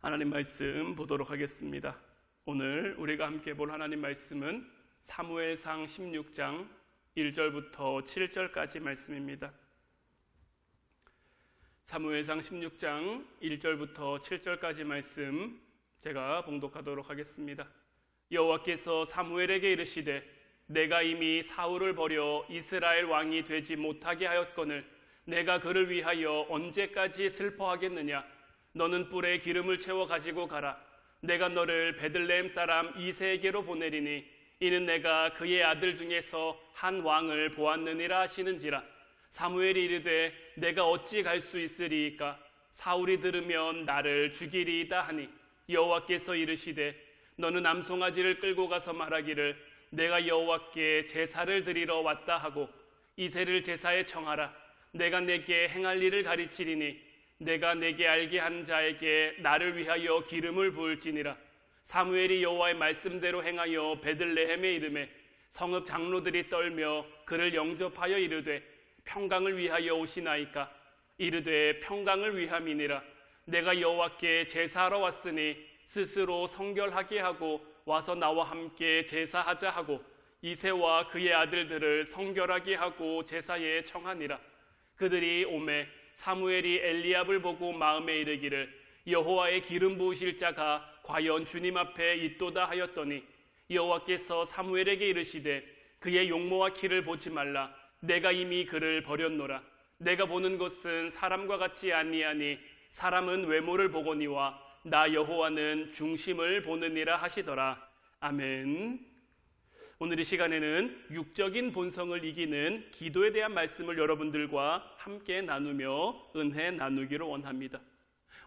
하나님 말씀 보도록 하겠습니다. 오늘 우리가 함께 볼 하나님 말씀은 사무엘상 16장 1절부터 7절까지 말씀입니다. 사무엘상 16장 1절부터 7절까지 말씀 제가 봉독하도록 하겠습니다. 여호와께서 사무엘에게 이르시되 내가 이미 사울을 버려 이스라엘 왕이 되지 못하게 하였거늘 내가 그를 위하여 언제까지 슬퍼하겠느냐. 너는 뿔에 기름을 채워 가지고 가라. 내가 너를 베들레헴 사람 이새에게로 보내리니 이는 내가 그의 아들 중에서 한 왕을 보았느니라 하시는지라. 사무엘이 이르되 내가 어찌 갈 수 있으리이까. 사울이 들으면 나를 죽이리이다 하니 여호와께서 이르시되 너는 암송아지를 끌고 가서 말하기를 내가 여호와께 제사를 드리러 왔다 하고 이새를 제사에 청하라. 내가 내게 행할 일을 가르치리니 내가 내게 알게 한 자에게 나를 위하여 기름을 부을지니라. 사무엘이 여호와의 말씀대로 행하여 베들레헴에 이르매 성읍 장로들이 떨며 그를 영접하여 이르되 평강을 위하여 오시나이까. 이르되 평강을 위함이니라. 내가 여호와께 제사하러 왔으니 스스로 성결하게 하고 와서 나와 함께 제사하자 하고 이새와 그의 아들들을 성결하게 하고 제사에 청하니라. 그들이 오매 사무엘이 엘리압을 보고 마음에 이르기를 여호와의 기름 부으실 자가 과연 주님 앞에 있도다 하였더니 여호와께서 사무엘에게 이르시되 그의 용모와 키를 보지 말라. 내가 이미 그를 버렸노라. 내가 보는 것은 사람과 같지 아니하니 사람은 외모를 보거니와 나 여호와는 중심을 보느니라 하시더라. 아멘. 오늘 이 시간에는 육적인 본성을 이기는 기도에 대한 말씀을 여러분들과 함께 나누며 은혜 나누기로 원합니다.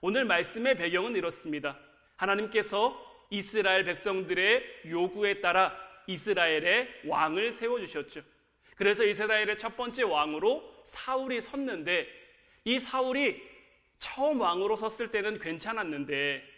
오늘 말씀의 배경은 이렇습니다. 하나님께서 이스라엘 백성들의 요구에 따라 이스라엘의 왕을 세워주셨죠. 그래서 이스라엘의 첫 번째 왕으로 사울이 섰는데 이 사울이 처음 왕으로 섰을 때는 괜찮았는데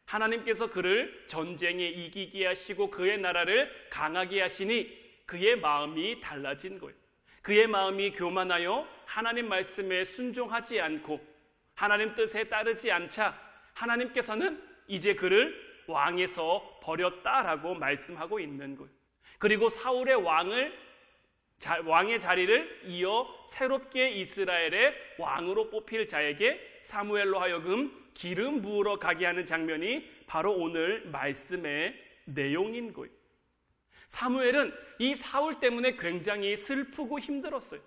하나님께서 그를 전쟁에 이기게 하시고 그의 나라를 강하게 하시니 그의 마음이 달라진 거예요. 그의 마음이 교만하여 하나님 말씀에 순종하지 않고 하나님 뜻에 따르지 않자 하나님께서는 이제 그를 왕에서 버렸다라고 말씀하고 있는 거예요. 그리고 사울의 왕의 자리를 이어 새롭게 이스라엘의 왕으로 뽑힐 자에게 사무엘로 하여금 기름 부으러 가게 하는 장면이 바로 오늘 말씀의 내용인 거예요. 사무엘은 이 사울 때문에 굉장히 슬프고 힘들었어요.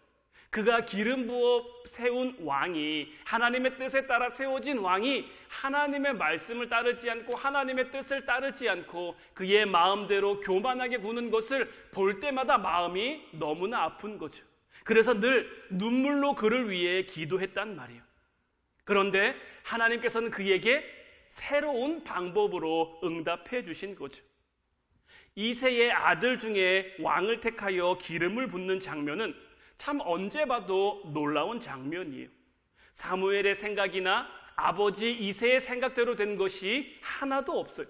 그가 기름 부어 세운 왕이, 하나님의 뜻에 따라 세워진 왕이 하나님의 말씀을 따르지 않고 하나님의 뜻을 따르지 않고 그의 마음대로 교만하게 구는 것을 볼 때마다 마음이 너무나 아픈 거죠. 그래서 늘 눈물로 그를 위해 기도했단 말이에요. 그런데 하나님께서는 그에게 새로운 방법으로 응답해 주신 거죠. 이새의 아들 중에 왕을 택하여 기름을 붓는 장면은 참 언제 봐도 놀라운 장면이에요. 사무엘의 생각이나 아버지 이새의 생각대로 된 것이 하나도 없어요.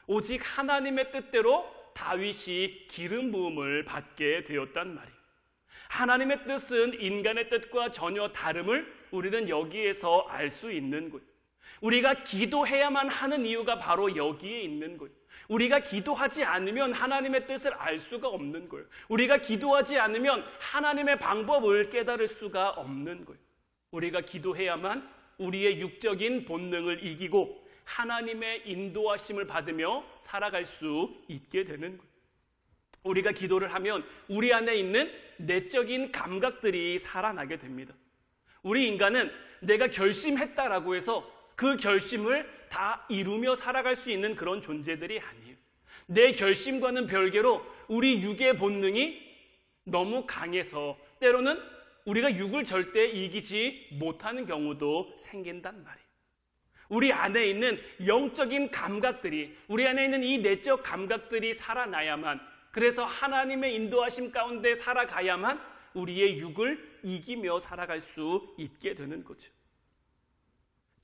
오직 하나님의 뜻대로 다윗이 기름 부음을 받게 되었단 말이에요. 하나님의 뜻은 인간의 뜻과 전혀 다름을 우리는 여기에서 알 수 있는 거예요. 우리가 기도해야만 하는 이유가 바로 여기에 있는 거예요. 우리가 기도하지 않으면 하나님의 뜻을 알 수가 없는 거예요. 우리가 기도하지 않으면 하나님의 방법을 깨달을 수가 없는 거예요. 우리가 기도해야만 우리의 육적인 본능을 이기고 하나님의 인도하심을 받으며 살아갈 수 있게 되는 거예요. 우리가 기도를 하면 우리 안에 있는 내적인 감각들이 살아나게 됩니다. 우리 인간은 내가 결심했다라고 해서 그 결심을 다 이루며 살아갈 수 있는 그런 존재들이 아니에요. 내 결심과는 별개로 우리 육의 본능이 너무 강해서 때로는 우리가 육을 절대 이기지 못하는 경우도 생긴단 말이에요. 우리 안에 있는 영적인 감각들이, 우리 안에 있는 이 내적 감각들이 살아나야만, 그래서 하나님의 인도하심 가운데 살아가야만 우리의 육을 이기며 살아갈 수 있게 되는 거죠.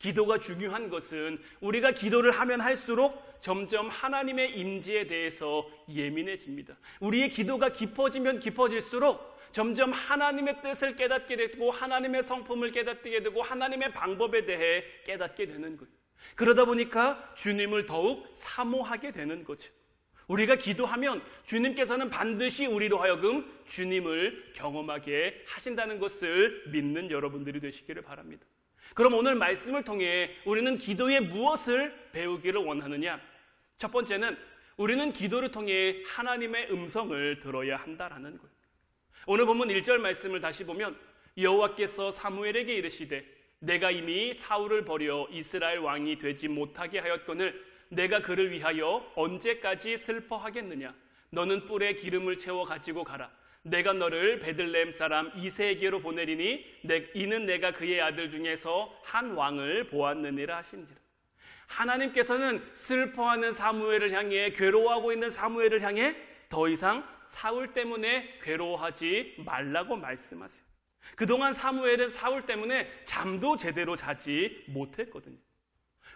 기도가 중요한 것은 우리가 기도를 하면 할수록 점점 하나님의 임재에 대해서 예민해집니다. 우리의 기도가 깊어지면 깊어질수록 점점 하나님의 뜻을 깨닫게 되고 하나님의 성품을 깨닫게 되고 하나님의 방법에 대해 깨닫게 되는 거예요. 그러다 보니까 주님을 더욱 사모하게 되는 거죠. 우리가 기도하면 주님께서는 반드시 우리로 하여금 주님을 경험하게 하신다는 것을 믿는 여러분들이 되시기를 바랍니다. 그럼 오늘 말씀을 통해 우리는 기도에 무엇을 배우기를 원하느냐? 첫 번째는 우리는 기도를 통해 하나님의 음성을 들어야 한다라는 거예요. 오늘 본문 1절 말씀을 다시 보면 여호와께서 사무엘에게 이르시되 내가 이미 사울을 버려 이스라엘 왕이 되지 못하게 하였거늘 내가 그를 위하여 언제까지 슬퍼하겠느냐? 너는 뿔에 기름을 채워 가지고 가라. 내가 너를 베들레헴 사람 이새에게로 보내리니 이는 내가 그의 아들 중에서 한 왕을 보았느니라 하신지라. 하나님께서는 슬퍼하는 사무엘을 향해, 괴로워하고 있는 사무엘을 향해 더 이상 사울 때문에 괴로워하지 말라고 말씀하세요. 그동안 사무엘은 사울 때문에 잠도 제대로 자지 못했거든요.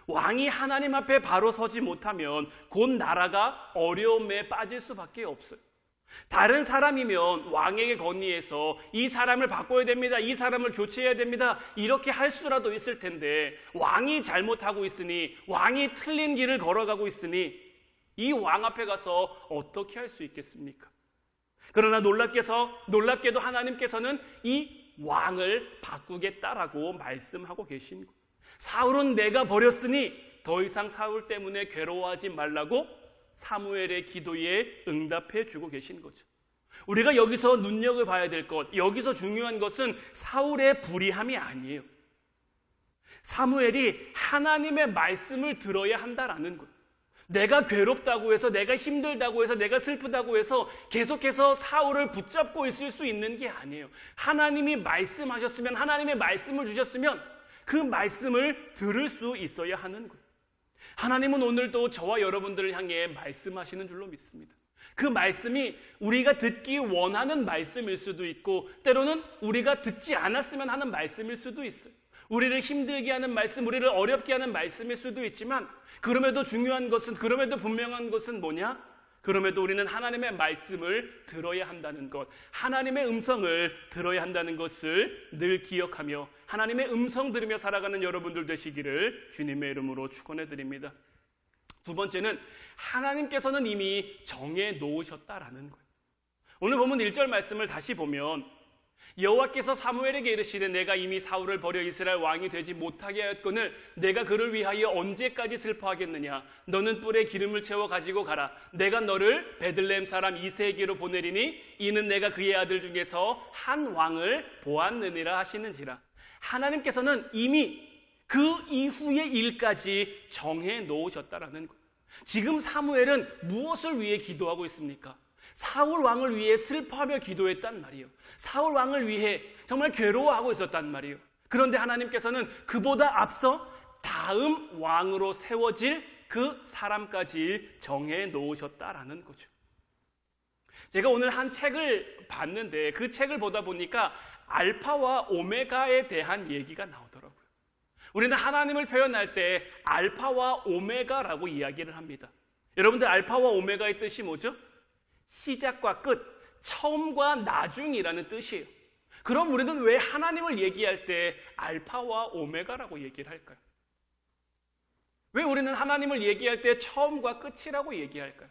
왕이 하나님 앞에 바로 서지 못하면 곧 나라가 어려움에 빠질 수밖에 없어요. 다른 사람이면 왕에게 건의해서 이 사람을 바꿔야 됩니다, 이 사람을 교체해야 됩니다, 이렇게 할 수라도 있을 텐데 왕이 잘못하고 있으니, 왕이 틀린 길을 걸어가고 있으니 이 왕 앞에 가서 어떻게 할 수 있겠습니까? 그러나 놀랍게도 하나님께서는 이 왕을 바꾸겠다라고 말씀하고 계신 거예요. 사울은 내가 버렸으니 더 이상 사울 때문에 괴로워하지 말라고 사무엘의 기도에 응답해 주고 계신 거죠. 우리가 여기서 눈여겨봐야 될 것, 여기서 중요한 것은 사울의 불의함이 아니에요. 사무엘이 하나님의 말씀을 들어야 한다라는 것. 내가 괴롭다고 해서, 내가 힘들다고 해서, 내가 슬프다고 해서 계속해서 사울을 붙잡고 있을 수 있는 게 아니에요. 하나님이 말씀하셨으면, 하나님의 말씀을 주셨으면 그 말씀을 들을 수 있어야 하는 거예요. 하나님은 오늘도 저와 여러분들을 향해 말씀하시는 줄로 믿습니다. 그 말씀이 우리가 듣기 원하는 말씀일 수도 있고, 때로는 우리가 듣지 않았으면 하는 말씀일 수도 있어요. 우리를 힘들게 하는 말씀, 우리를 어렵게 하는 말씀일 수도 있지만, 그럼에도 중요한 것은, 그럼에도 분명한 것은 뭐냐? 그럼에도 우리는 하나님의 말씀을 들어야 한다는 것, 하나님의 음성을 들어야 한다는 것을 늘 기억하며 하나님의 음성 들으며 살아가는 여러분들 되시기를 주님의 이름으로 축원해 드립니다. 두 번째는 하나님께서는 이미 정해 놓으셨다라는 거예요. 오늘 본문 1절 말씀을 다시 보면 여호와께서 사무엘에게 이르시되 내가 이미 사울을 버려 이스라엘 왕이 되지 못하게 하였거늘 내가 그를 위하여 언제까지 슬퍼하겠느냐? 너는 뿔에 기름을 채워 가지고 가라. 내가 너를 베들레헴 사람 이새에게로 보내리니 이는 내가 그의 아들 중에서 한 왕을 보았느니라 하시는지라. 하나님께서는 이미 그 이후의 일까지 정해 놓으셨다라는 거예요. 지금 사무엘은 무엇을 위해 기도하고 있습니까? 사울 왕을 위해 슬퍼하며 기도했단 말이에요. 사울 왕을 위해 정말 괴로워하고 있었단 말이에요. 그런데 하나님께서는 그보다 앞서 다음 왕으로 세워질 그 사람까지 정해 놓으셨다라는 거죠. 제가 오늘 한 책을 봤는데 그 책을 보다 보니까 알파와 오메가에 대한 얘기가 나오더라고요. 우리는 하나님을 표현할 때 알파와 오메가라고 이야기를 합니다. 여러분들 알파와 오메가의 뜻이 뭐죠? 시작과 끝, 처음과 나중이라는 뜻이에요. 그럼 우리는 왜 하나님을 얘기할 때 알파와 오메가라고 얘기를 할까요? 왜 우리는 하나님을 얘기할 때 처음과 끝이라고 얘기할까요?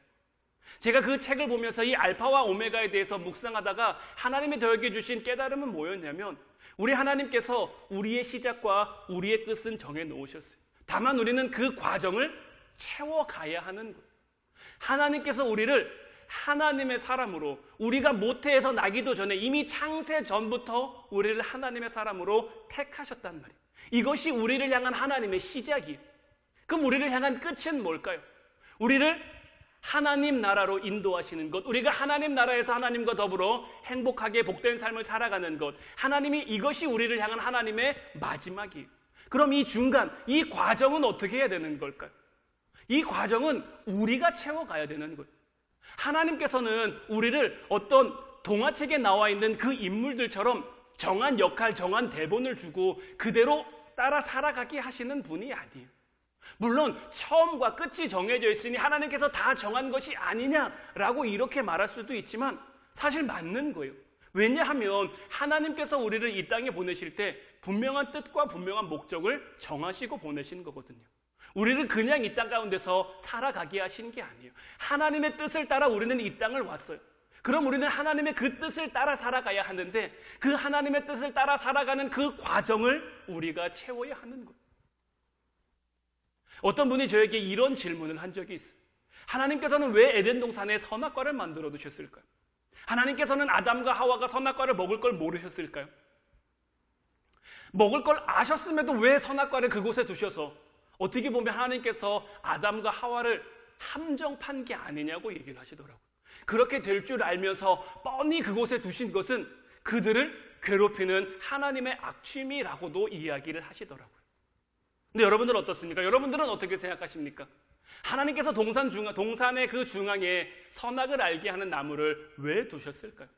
제가 그 책을 보면서 이 알파와 오메가에 대해서 묵상하다가 하나님이 저에게 주신 깨달음은 뭐였냐면, 우리 하나님께서 우리의 시작과 우리의 끝은 정해 놓으셨어요. 다만 우리는 그 과정을 채워가야 하는 거예요. 하나님께서 우리를 하나님의 사람으로, 우리가 모태에서 나기도 전에 이미 창세 전부터 우리를 하나님의 사람으로 택하셨단 말이에요. 이것이 우리를 향한 하나님의 시작이에요. 그럼 우리를 향한 끝은 뭘까요? 우리를 하나님 나라로 인도하시는 것, 우리가 하나님 나라에서 하나님과 더불어 행복하게 복된 삶을 살아가는 것, 하나님이, 이것이 우리를 향한 하나님의 마지막이에요. 그럼 이 중간, 이 과정은 어떻게 해야 되는 걸까요? 이 과정은 우리가 채워가야 되는 거예요. 하나님께서는 우리를 어떤 동화책에 나와 있는 그 인물들처럼 정한 역할, 정한 대본을 주고 그대로 따라 살아가게 하시는 분이 아니에요. 물론 처음과 끝이 정해져 있으니 하나님께서 다 정한 것이 아니냐라고 이렇게 말할 수도 있지만 사실 맞는 거예요. 왜냐하면 하나님께서 우리를 이 땅에 보내실 때 분명한 뜻과 분명한 목적을 정하시고 보내신 거거든요. 우리를 그냥 이 땅 가운데서 살아가게 하신 게 아니에요. 하나님의 뜻을 따라 우리는 이 땅을 왔어요. 그럼 우리는 하나님의 그 뜻을 따라 살아가야 하는데 그 하나님의 뜻을 따라 살아가는 그 과정을 우리가 채워야 하는 거예요. 어떤 분이 저에게 이런 질문을 한 적이 있어요. 하나님께서는 왜 에덴 동산에 선악과를 만들어 두셨을까요? 하나님께서는 아담과 하와가 선악과를 먹을 걸 모르셨을까요? 먹을 걸 아셨음에도 왜 선악과를 그곳에 두셔서 어떻게 보면 하나님께서 아담과 하와를 함정판 게 아니냐고 얘기를 하시더라고요. 그렇게 될 줄 알면서 뻔히 그곳에 두신 것은 그들을 괴롭히는 하나님의 악취미라고도 이야기를 하시더라고요. 근데 여러분들은 어떻습니까? 여러분들은 어떻게 생각하십니까? 하나님께서 동산의 그 중앙에 선악을 알게 하는 나무를 왜 두셨을까요?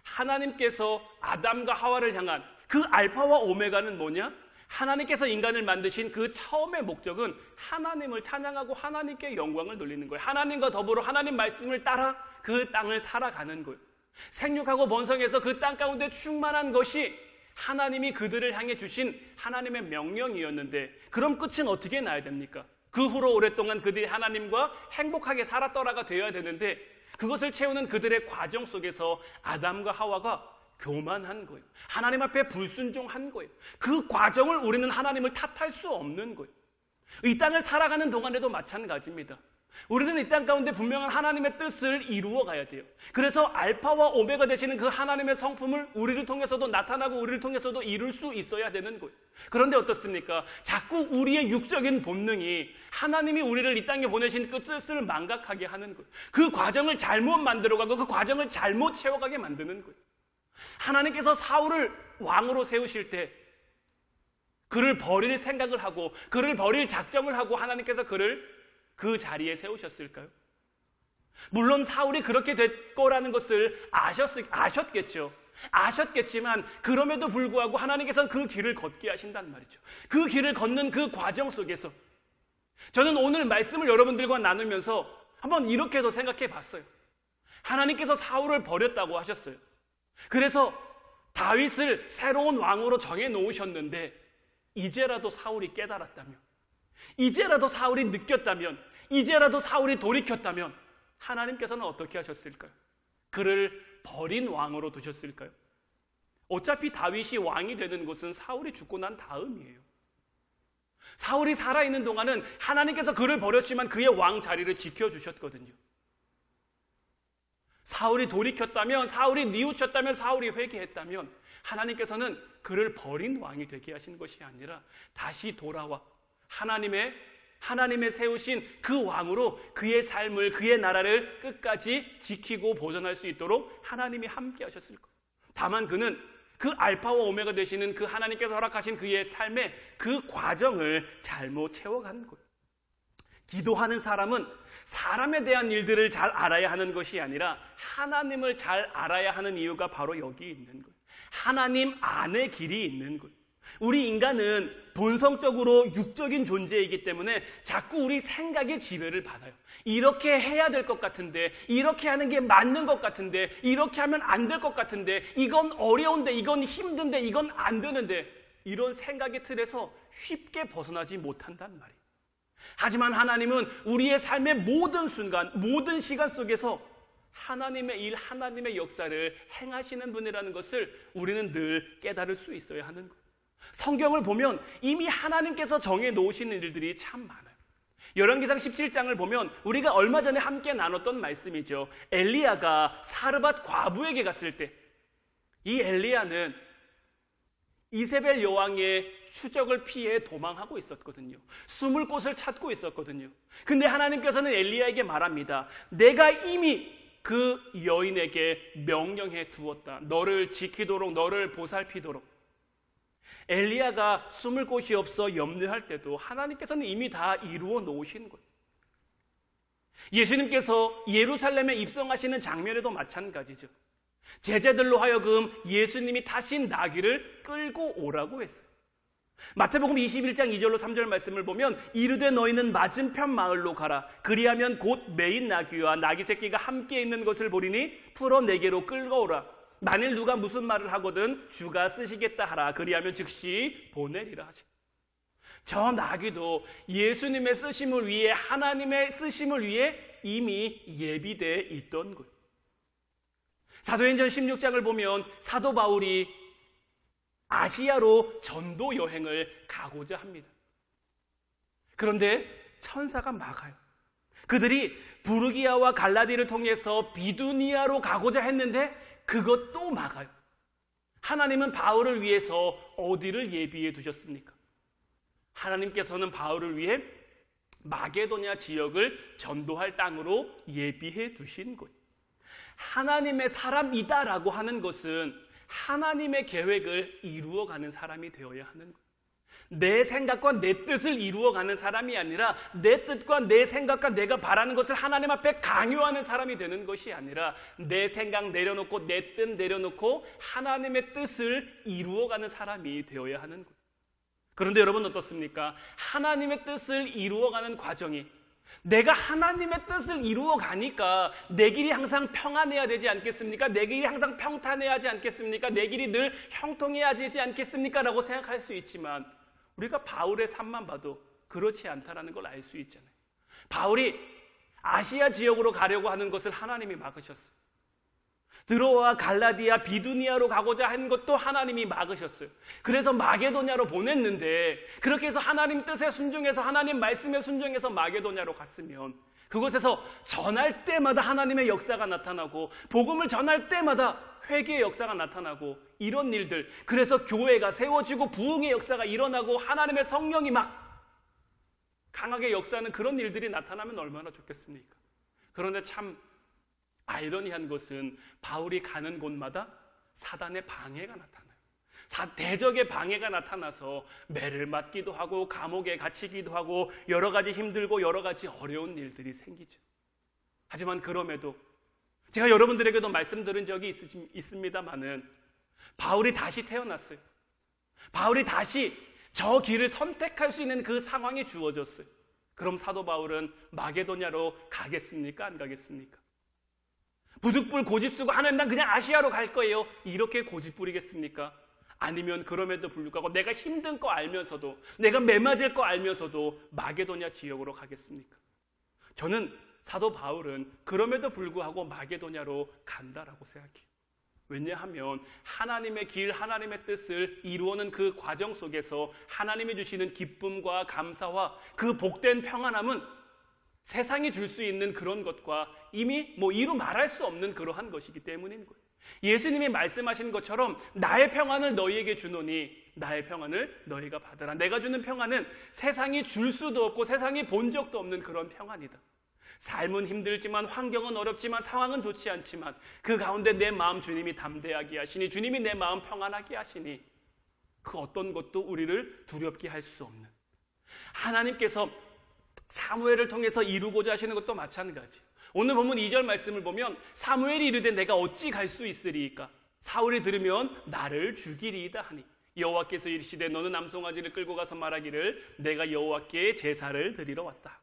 하나님께서 아담과 하와를 향한 그 알파와 오메가는 뭐냐? 하나님께서 인간을 만드신 그 처음의 목적은 하나님을 찬양하고 하나님께 영광을 돌리는 거예요. 하나님과 더불어 하나님 말씀을 따라 그 땅을 살아가는 거예요. 생육하고 번성해서 그 땅 가운데 충만한 것이 하나님이 그들을 향해 주신 하나님의 명령이었는데 그럼 끝은 어떻게 나야 됩니까? 그 후로 오랫동안 그들이 하나님과 행복하게 살았더라가 되어야 되는데 그것을 채우는 그들의 과정 속에서 아담과 하와가 교만한 거예요. 하나님 앞에 불순종한 거예요. 그 과정을 우리는 하나님을 탓할 수 없는 거예요. 이 땅을 살아가는 동안에도 마찬가지입니다. 우리는 이 땅 가운데 분명한 하나님의 뜻을 이루어 가야 돼요. 그래서 알파와 오메가 되시는 그 하나님의 성품을 우리를 통해서도 나타나고 우리를 통해서도 이룰 수 있어야 되는 거예요. 그런데 어떻습니까? 자꾸 우리의 육적인 본능이 하나님이 우리를 이 땅에 보내신 그 뜻을 망각하게 하는 거예요. 그 과정을 잘못 만들어가고 그 과정을 잘못 채워가게 만드는 거예요. 하나님께서 사울을 왕으로 세우실 때 그를 버릴 생각을 하고 그를 버릴 작정을 하고 하나님께서 그를 그 자리에 세우셨을까요? 물론 사울이 그렇게 될 거라는 것을 아셨겠죠. 아셨겠지만 그럼에도 불구하고 하나님께서는 그 길을 걷게 하신단 말이죠. 그 길을 걷는 그 과정 속에서 저는 오늘 말씀을 여러분들과 나누면서 한번 이렇게도 생각해 봤어요. 하나님께서 사울을 버렸다고 하셨어요. 그래서 다윗을 새로운 왕으로 정해 놓으셨는데 이제라도 사울이 깨달았다면, 이제라도 사울이 느꼈다면, 이제라도 사울이 돌이켰다면 하나님께서는 어떻게 하셨을까요? 그를 버린 왕으로 두셨을까요? 어차피 다윗이 왕이 되는 것은 사울이 죽고 난 다음이에요. 사울이 살아있는 동안은 하나님께서 그를 버렸지만 그의 왕 자리를 지켜주셨거든요. 사울이 돌이켰다면, 사울이 뉘우쳤다면, 사울이 회개했다면 하나님께서는 그를 버린 왕이 되게 하신 것이 아니라 다시 돌아와 하나님의 세우신 그 왕으로 그의 삶을, 그의 나라를 끝까지 지키고 보존할 수 있도록 하나님이 함께 하셨을 거예요. 다만 그는 그 알파와 오메가 되시는 그 하나님께서 허락하신 그의 삶의 그 과정을 잘못 채워간 거예요. 기도하는 사람은 사람에 대한 일들을 잘 알아야 하는 것이 아니라 하나님을 잘 알아야 하는 이유가 바로 여기 있는 거예요. 하나님 안의 길이 있는 거예요. 우리 인간은 본성적으로 육적인 존재이기 때문에 자꾸 우리 생각의 지배를 받아요. 이렇게 해야 될 것 같은데, 이렇게 하는 게 맞는 것 같은데, 이렇게 하면 안 될 것 같은데, 이건 어려운데, 이건 힘든데, 이건 안 되는데, 이런 생각의 틀에서 쉽게 벗어나지 못한단 말이에요. 하지만 하나님은 우리의 삶의 모든 순간, 모든 시간 속에서 하나님의 일, 하나님의 역사를 행하시는 분이라는 것을 우리는 늘 깨달을 수 있어야 하는 거예요. 성경을 보면 이미 하나님께서 정해 놓으시는 일들이 참 많아요. 열왕기상 17장을 보면 우리가 얼마 전에 함께 나눴던 말씀이죠. 엘리야가 사르밧 과부에게 갔을 때 이 엘리야는 이세벨 여왕의 추적을 피해 도망하고 있었거든요. 숨을 곳을 찾고 있었거든요. 근데 하나님께서는 엘리야에게 말합니다. 내가 이미 그 여인에게 명령해 두었다. 너를 지키도록, 너를 보살피도록. 엘리야가 숨을 곳이 없어 염려할 때도 하나님께서는 이미 다 이루어 놓으신 거예요. 예수님께서 예루살렘에 입성하시는 장면에도 마찬가지죠. 제자들로 하여금 예수님이 타신 나귀를 끌고 오라고 했어요. 마태복음 21장 2절로 3절 말씀을 보면 이르되 너희는 맞은편 마을로 가라. 그리하면 곧 매인 나귀와 나귀 새끼가 함께 있는 것을 보리니 풀어 내게로 끌고 오라. 만일 누가 무슨 말을 하거든 주가 쓰시겠다 하라. 그리하면 즉시 보내리라 하시고. 저 나귀도 예수님의 쓰심을 위해, 하나님의 쓰심을 위해 이미 예비되어 있던 거예요. 사도행전 16장을 보면 사도 바울이 아시아로 전도 여행을 가고자 합니다. 그런데 천사가 막아요. 그들이 부르기아와 갈라디를 통해서 비두니아로 가고자 했는데 그것도 막아요. 하나님은 바울을 위해서 어디를 예비해 두셨습니까? 하나님께서는 바울을 위해 마게도냐 지역을 전도할 땅으로 예비해 두신 거예요. 하나님의 사람이다라고 하는 것은 하나님의 계획을 이루어가는 사람이 되어야 하는 거예요. 내 생각과 내 뜻을 이루어가는 사람이 아니라 내 뜻과 내 생각과 내가 바라는 것을 하나님 앞에 강요하는 사람이 되는 것이 아니라 내 생각 내려놓고 내 뜻 내려놓고 하나님의 뜻을 이루어가는 사람이 되어야 하는 거예요. 그런데 여러분 어떻습니까? 하나님의 뜻을 이루어가는 과정이, 내가 하나님의 뜻을 이루어가니까 내 길이 항상 평안해야 되지 않겠습니까? 내 길이 항상 평탄해야 하지 않겠습니까? 내 길이 늘 형통해야 되지 않겠습니까? 라고 생각할 수 있지만 우리가 바울의 삶만 봐도 그렇지 않다는 걸 알 수 있잖아요. 바울이 아시아 지역으로 가려고 하는 것을 하나님이 막으셨어요. 드로아와 갈라디아, 비두니아로 가고자 하는 것도 하나님이 막으셨어요. 그래서 마게도냐로 보냈는데, 그렇게 해서 하나님 뜻에 순종해서 하나님 말씀에 순종해서 마게도냐로 갔으면 그곳에서 전할 때마다 하나님의 역사가 나타나고 복음을 전할 때마다 회개의 역사가 나타나고 이런 일들, 그래서 교회가 세워지고 부흥의 역사가 일어나고 하나님의 성령이 막 강하게 역사하는 그런 일들이 나타나면 얼마나 좋겠습니까? 그런데 참 아이러니한 것은 바울이 가는 곳마다 사단의 방해가 나타나요. 대적의 방해가 나타나서 매를 맞기도 하고 감옥에 갇히기도 하고 여러 가지 힘들고 여러 가지 어려운 일들이 생기죠. 하지만 그럼에도 제가 여러분들에게도 말씀드린 적이 있습니다만은 바울이 다시 태어났어요. 바울이 다시 저 길을 선택할 수 있는 그 상황이 주어졌어요. 그럼 사도 바울은 마게도냐로 가겠습니까? 안 가겠습니까? 부득불 고집쓰고 하나님 난 그냥 아시아로 갈 거예요, 이렇게 고집부리겠습니까? 아니면 그럼에도 불구하고 내가 힘든 거 알면서도, 내가 매맞을 거 알면서도 마게도냐 지역으로 가겠습니까? 저는 사도 바울은 그럼에도 불구하고 마게도냐로 간다라고 생각해요. 왜냐하면 하나님의 길, 하나님의 뜻을 이루어는 그 과정 속에서 하나님이 주시는 기쁨과 감사와 그 복된 평안함은 세상이 줄 수 있는 그런 것과 이미 이루 말할 수 없는 그러한 것이기 때문인 거예요. 예수님이 말씀하신 것처럼 나의 평안을 너희에게 주노니 나의 평안을 너희가 받으라. 내가 주는 평안은 세상이 줄 수도 없고 세상이 본 적도 없는 그런 평안이다. 삶은 힘들지만, 환경은 어렵지만, 상황은 좋지 않지만 그 가운데 내 마음 주님이 담대하게 하시니, 주님이 내 마음 평안하게 하시니 그 어떤 것도 우리를 두렵게 할 수 없는, 하나님께서 사무엘을 통해서 이루고자 하시는 것도 마찬가지. 오늘 본문 2절 말씀을 보면 사무엘이 이르되 내가 어찌 갈 수 있으리이까? 사울이 들으면 나를 죽이리이다 하니 여호와께서 이르시되 너는 암송아지를 끌고 가서 말하기를 내가 여호와께 제사를 드리러 왔다.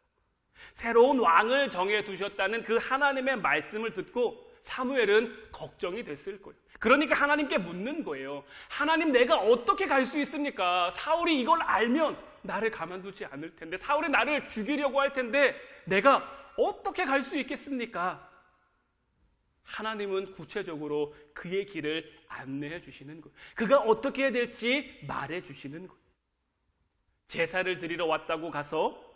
새로운 왕을 정해두셨다는 그 하나님의 말씀을 듣고 사무엘은 걱정이 됐을 거예요. 그러니까 하나님께 묻는 거예요. 하나님, 내가 어떻게 갈 수 있습니까? 사울이 이걸 알면 나를 가만두지 않을 텐데, 사울이 나를 죽이려고 할 텐데 내가 어떻게 갈 수 있겠습니까? 하나님은 구체적으로 그의 길을 안내해 주시는 거예요. 그가 어떻게 해야 될지 말해 주시는 거예요. 제사를 드리러 왔다고 가서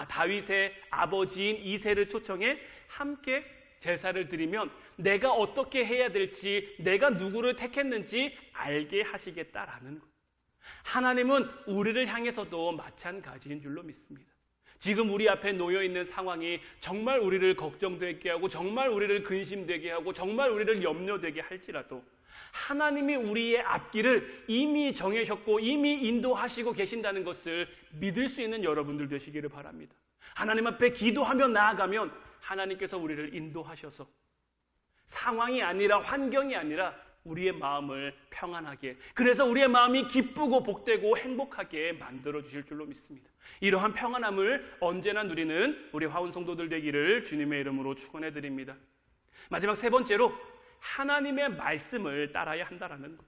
다윗의 아버지인 이새를 초청해 함께 제사를 드리면 내가 어떻게 해야 될지, 내가 누구를 택했는지 알게 하시겠다라는 것. 하나님은 우리를 향해서도 마찬가지인 줄로 믿습니다. 지금 우리 앞에 놓여있는 상황이 정말 우리를 걱정되게 하고 정말 우리를 근심되게 하고 정말 우리를 염려되게 할지라도 하나님이 우리의 앞길을 이미 정하셨고 이미 인도하시고 계신다는 것을 믿을 수 있는 여러분들 되시기를 바랍니다. 하나님 앞에 기도하며 나아가면 하나님께서 우리를 인도하셔서 상황이 아니라, 환경이 아니라 우리의 마음을 평안하게, 그래서 우리의 마음이 기쁘고 복되고 행복하게 만들어 주실 줄로 믿습니다. 이러한 평안함을 언제나 누리는 우리 화운 성도들 되기를 주님의 이름으로 축원해 드립니다. 마지막 세 번째로 하나님의 말씀을 따라야 한다라는 것.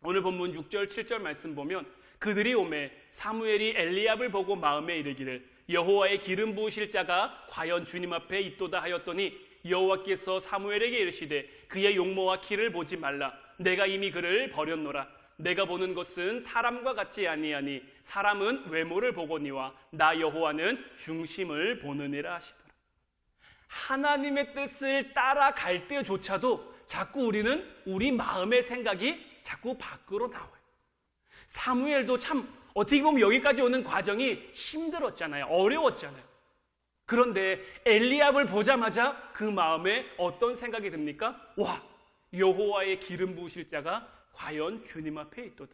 오늘 본문 6절 7절 말씀 보면 그들이 오매 사무엘이 엘리압을 보고 마음에 이르기를 여호와의 기름 부으실 자가 과연 주님 앞에 있도다 하였더니 여호와께서 사무엘에게 이르시되 그의 용모와 키를 보지 말라. 내가 이미 그를 버렸노라. 내가 보는 것은 사람과 같지 아니하니 사람은 외모를 보거니와 나 여호와는 중심을 보느니라 하시더라. 하나님의 뜻을 따라갈 때조차도 자꾸 우리는 우리 마음의 생각이 자꾸 밖으로 나와요. 사무엘도 참 어떻게 보면 여기까지 오는 과정이 힘들었잖아요. 어려웠잖아요. 그런데 엘리압을 보자마자 그 마음에 어떤 생각이 듭니까? 와, 여호와의 기름 부으실 자가 과연 주님 앞에 있도다.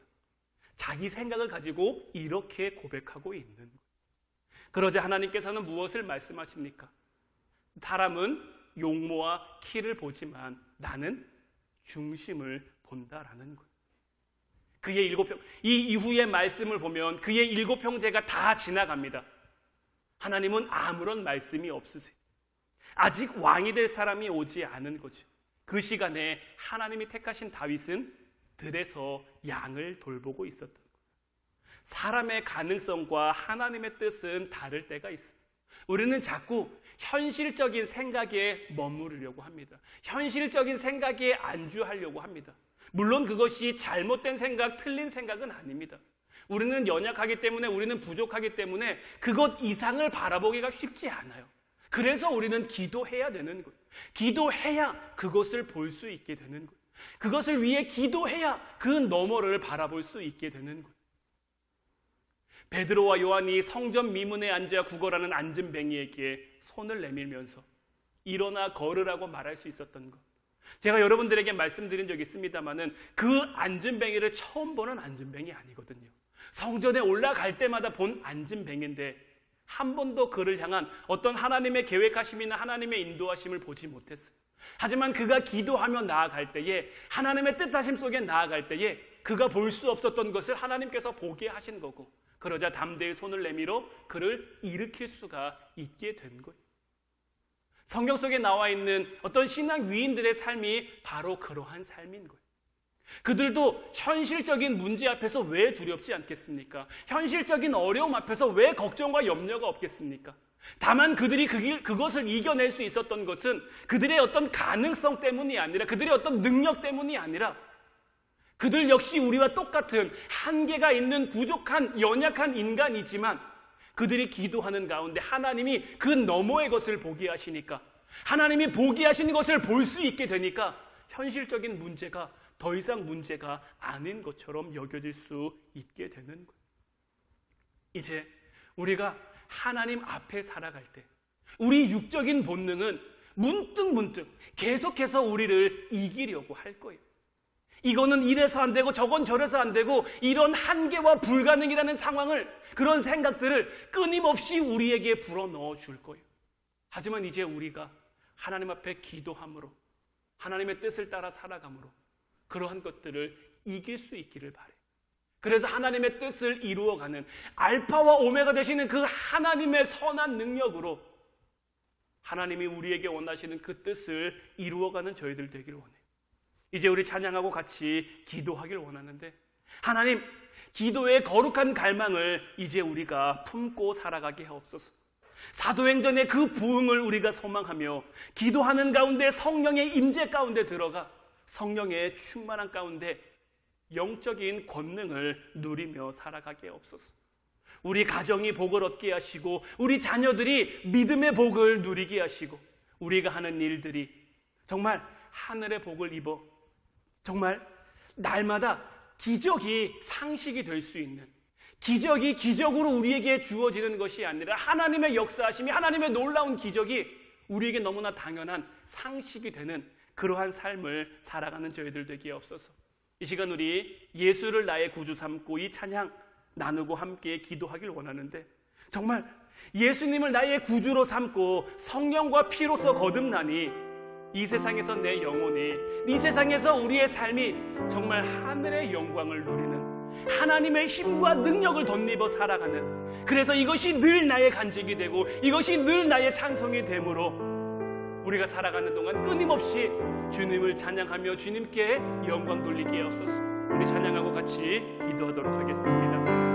자기 생각을 가지고 이렇게 고백하고 있는 거예요. 그러자 하나님께서는 무엇을 말씀하십니까? 사람은 용모와 키를 보지만 나는 중심을 본다라는 거예요. 그의 7형, 이 이후의 말씀을 보면 그의 7형제가 다 지나갑니다. 하나님은 아무런 말씀이 없으세요. 아직 왕이 될 사람이 오지 않은 거죠. 그 시간에 하나님이 택하신 다윗은 들에서 양을 돌보고 있었던 거예요. 사람의 가능성과 하나님의 뜻은 다를 때가 있어요. 우리는 자꾸 현실적인 생각에 머무르려고 합니다. 현실적인 생각에 안주하려고 합니다. 물론 그것이 잘못된 생각, 틀린 생각은 아닙니다. 우리는 연약하기 때문에, 우리는 부족하기 때문에 그것 이상을 바라보기가 쉽지 않아요. 그래서 우리는 기도해야 되는 거예요. 기도해야 그것을 볼 수 있게 되는 거예요. 그것을 위해 기도해야 그 너머를 바라볼 수 있게 되는 거예요. 베드로와 요한이 성전 미문에 앉아 구걸하는 앉은뱅이에게 손을 내밀면서 일어나 걸으라고 말할 수 있었던 것. 제가 여러분들에게 말씀드린 적이 있습니다만은 그 앉은뱅이를 처음 보는 앉은뱅이 아니거든요. 성전에 올라갈 때마다 본 앉은뱅인데 한 번도 그를 향한 어떤 하나님의 계획하심이나 하나님의 인도하심을 보지 못했어요. 하지만 그가 기도하며 나아갈 때에, 하나님의 뜻하심 속에 나아갈 때에 그가 볼 수 없었던 것을 하나님께서 보게 하신 거고, 그러자 담대히 손을 내밀어 그를 일으킬 수가 있게 된 거예요. 성경 속에 나와 있는 어떤 신앙 위인들의 삶이 바로 그러한 삶인 거예요. 그들도 현실적인 문제 앞에서 왜 두렵지 않겠습니까? 현실적인 어려움 앞에서 왜 걱정과 염려가 없겠습니까? 다만 그들이 그것을 이겨낼 수 있었던 것은 그들의 어떤 가능성 때문이 아니라, 그들의 어떤 능력 때문이 아니라, 그들 역시 우리와 똑같은 한계가 있는 부족한 연약한 인간이지만 그들이 기도하는 가운데 하나님이 그 너머의 것을 보게 하시니까, 하나님이 보게 하시는 것을 볼 수 있게 되니까 현실적인 문제가 더 이상 문제가 아닌 것처럼 여겨질 수 있게 되는 거예요. 이제 우리가 하나님 앞에 살아갈 때 우리 육적인 본능은 문득 계속해서 우리를 이기려고 할 거예요. 이거는 이래서 안 되고 저건 저래서 안 되고, 이런 한계와 불가능이라는 상황을, 그런 생각들을 끊임없이 우리에게 불어넣어 줄 거예요. 하지만 이제 우리가 하나님 앞에 기도함으로, 하나님의 뜻을 따라 살아감으로 그러한 것들을 이길 수 있기를 바라요. 그래서 하나님의 뜻을 이루어가는 알파와 오메가 되시는 그 하나님의 선한 능력으로 하나님이 우리에게 원하시는 그 뜻을 이루어가는 저희들 되기를 원해요. 이제 우리 찬양하고 같이 기도하길 원하는데, 하나님, 기도의 거룩한 갈망을 이제 우리가 품고 살아가게 하옵소서. 사도행전의 그 부흥을 우리가 소망하며 기도하는 가운데 성령의 임재 가운데 들어가 성령의 충만한 가운데 영적인 권능을 누리며 살아가게 하옵소서. 우리 가정이 복을 얻게 하시고, 우리 자녀들이 믿음의 복을 누리게 하시고, 우리가 하는 일들이 정말 하늘의 복을 입어 정말 날마다 기적이 상식이 될 수 있는, 기적이 기적으로 우리에게 주어지는 것이 아니라 하나님의 역사하심이, 하나님의 놀라운 기적이 우리에게 너무나 당연한 상식이 되는 그러한 삶을 살아가는 저희들 되게 없어서, 이 시간 우리 예수를 나의 구주 삼고 이 찬양 나누고 함께 기도하길 원하는데, 정말 예수님을 나의 구주로 삼고 성령과 피로서 거듭나니 이 세상에서 내 영혼이, 이 세상에서 우리의 삶이 정말 하늘의 영광을 누리는, 하나님의 힘과 능력을 덧입어 살아가는, 그래서 이것이 늘 나의 간직이 되고 이것이 늘 나의 찬송이 되므로 우리가 살아가는 동안 끊임없이 주님을 찬양하며 주님께 영광 돌리게 하옵소서. 우리 찬양하고 같이 기도하도록 하겠습니다.